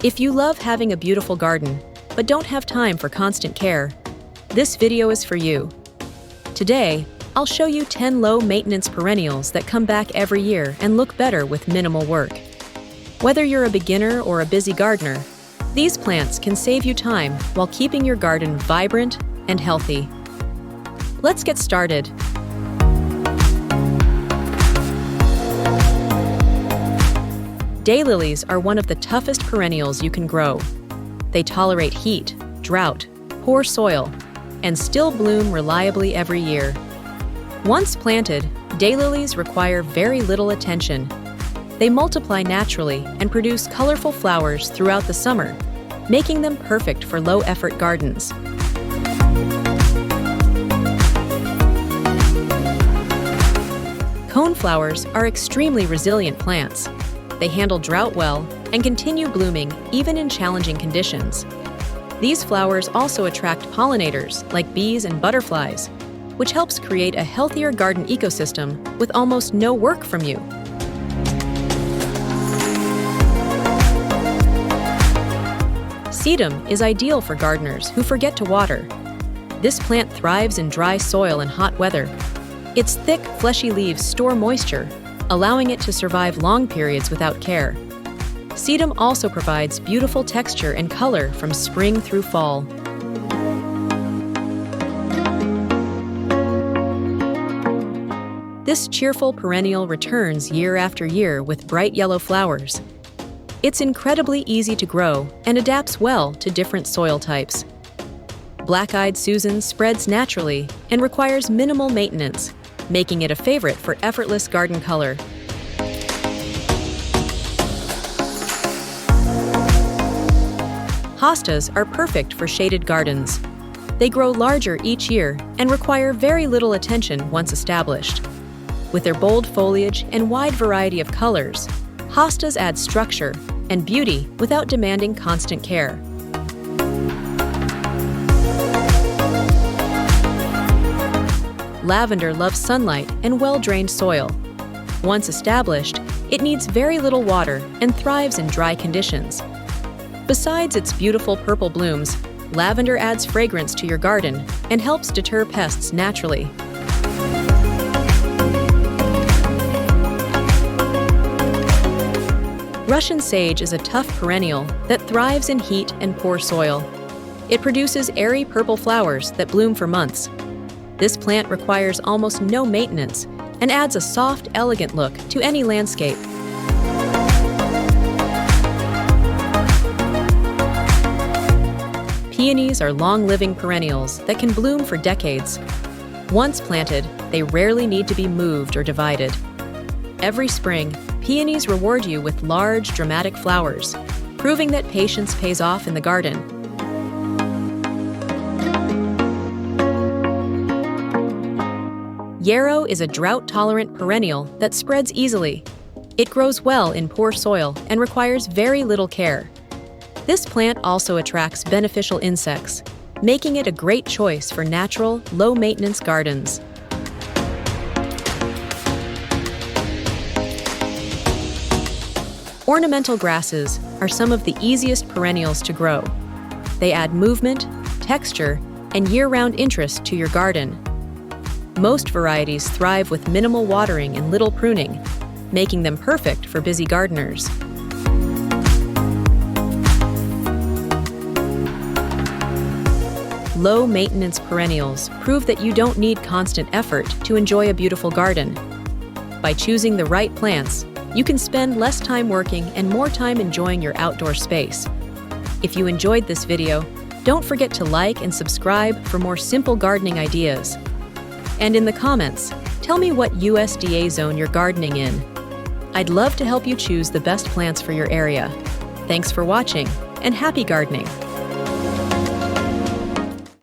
If you love having a beautiful garden, but don't have time for constant care, this video is for you. Today, I'll show you 10 low-maintenance perennials that come back every year and look better with minimal work. Whether you're a beginner or a busy gardener, these plants can save you time while keeping your garden vibrant and healthy. Let's get started. Daylilies are one of the toughest perennials you can grow. They tolerate heat, drought, poor soil, and still bloom reliably every year. Once planted, daylilies require very little attention. They multiply naturally and produce colorful flowers throughout the summer, making them perfect for low-effort gardens. Coneflowers are extremely resilient plants. They handle drought well and continue blooming even in challenging conditions. These flowers also attract pollinators like bees and butterflies, which helps create a healthier garden ecosystem with almost no work from you. Sedum is ideal for gardeners who forget to water. This plant thrives in dry soil and hot weather. Its thick, fleshy leaves store moisture, allowing it to survive long periods without care. Sedum also provides beautiful texture and color from spring through fall. This cheerful perennial returns year after year with bright yellow flowers. It's incredibly easy to grow and adapts well to different soil types. Black-eyed Susan spreads naturally and requires minimal maintenance, making it a favorite for effortless garden color. Hostas are perfect for shaded gardens. They grow larger each year and require very little attention once established. With their bold foliage and wide variety of colors, hostas add structure and beauty without demanding constant care. Lavender loves sunlight and well-drained soil. Once established, it needs very little water and thrives in dry conditions. Besides its beautiful purple blooms, lavender adds fragrance to your garden and helps deter pests naturally. Russian sage is a tough perennial that thrives in heat and poor soil. It produces airy purple flowers that bloom for months. This plant requires almost no maintenance and adds a soft, elegant look to any landscape. Peonies are long-living perennials that can bloom for decades. Once planted, they rarely need to be moved or divided. Every spring, peonies reward you with large, dramatic flowers, proving that patience pays off in the garden. Yarrow is a drought-tolerant perennial that spreads easily. It grows well in poor soil and requires very little care. This plant also attracts beneficial insects, making it a great choice for natural, low-maintenance gardens. Ornamental grasses are some of the easiest perennials to grow. They add movement, texture, and year-round interest to your garden. Most varieties thrive with minimal watering and little pruning, making them perfect for busy gardeners. Low-maintenance perennials prove that you don't need constant effort to enjoy a beautiful garden. By choosing the right plants, you can spend less time working and more time enjoying your outdoor space. If you enjoyed this video, don't forget to like and subscribe for more simple gardening ideas. And in the comments, tell me what USDA zone you're gardening in. I'd love to help you choose the best plants for your area. Thanks for watching, and happy gardening!